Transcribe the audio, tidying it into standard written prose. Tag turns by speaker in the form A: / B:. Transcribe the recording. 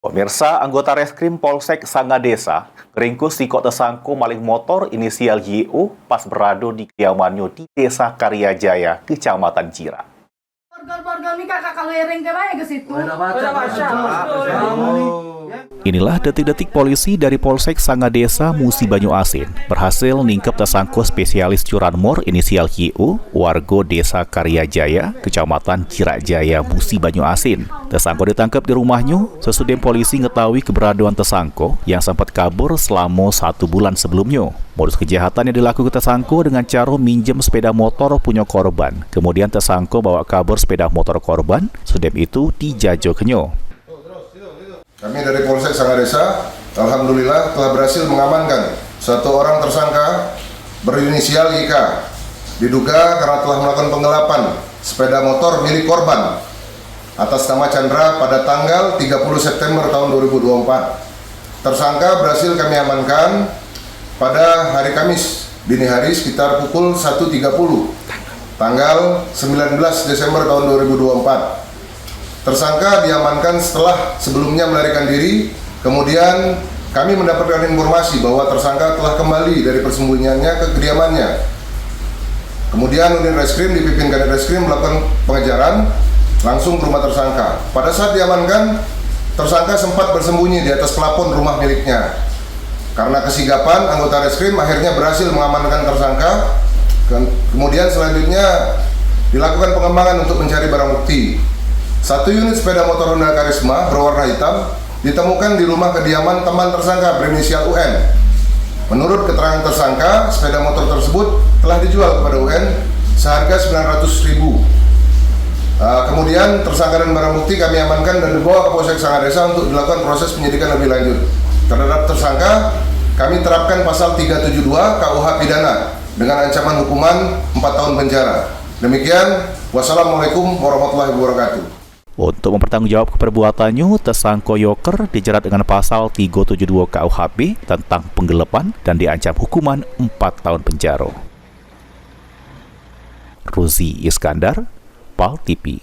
A: Pemirsa, anggota Reskrim Polsek Sangadesa ringkus Siko tersangka maling motor inisial YU pas berada di kediamannya di Desa Karyajaya, Kecamatan Jira.
B: Warga-warga ini kakak lereng ke mana ke situ?
A: Inilah detik-detik polisi dari Polsek Sangadesa, Musi Banyu Asin berhasil ningkep tersangka spesialis curanmor inisial YU, warga Desa Karyajaya, Kecamatan Cirajaya, Musi Banyu Asin. Tersangka ditangkap di rumahnya sesudah polisi mengetahui keberadaan tersangka yang sempat kabur selama 1 bulan sebelumnya. Modus kejahatan yang dilakukan tersangka dengan cara minjem sepeda motor punya korban. Kemudian tersangka bawa kabur sepeda motor korban, sudah itu dijajokannya.
C: Kami dari Polsek Sangadesa, alhamdulillah telah berhasil mengamankan satu orang tersangka berinisial YK. Diduga karena telah melakukan penggelapan sepeda motor milik korban atas nama Chandra pada tanggal 30 September tahun 2024. Tersangka berhasil kami amankan pada hari Kamis dini hari sekitar pukul 1.30 tanggal 19 Desember tahun 2024. Tersangka diamankan setelah sebelumnya melarikan diri. Kemudian kami mendapatkan informasi bahwa tersangka telah kembali dari persembunyiannya ke kediamannya. Kemudian unit reskrim dipimpin Kanit Reskrim melakukan pengejaran langsung ke rumah tersangka. Pada saat diamankan, tersangka sempat bersembunyi di atas plafon rumah miliknya. Karena kesigapan, anggota reskrim akhirnya berhasil mengamankan tersangka. Kemudian selanjutnya dilakukan pengembangan untuk mencari barang bukti. 1 unit sepeda motor Honda Karisma berwarna hitam ditemukan di rumah kediaman teman tersangka berinisial UN. Menurut keterangan tersangka, sepeda motor tersebut telah dijual kepada UN seharga 900.000. Kemudian tersangka dan barang bukti kami amankan dan dibawa ke Polsek Sangadesa untuk dilakukan proses penyidikan lebih lanjut. Terhadap tersangka, kami terapkan pasal 372 KUH Pidana dengan ancaman hukuman 4 tahun penjara. Demikian, wassalamualaikum warahmatullahi wabarakatuh.
A: Untuk mempertanggungjawab perbuatannya, tersangka Yoker dijerat dengan pasal 372 KUHP tentang penggelapan dan diancam hukuman 4 tahun penjara. Ruzi Iskandar, PAL TV.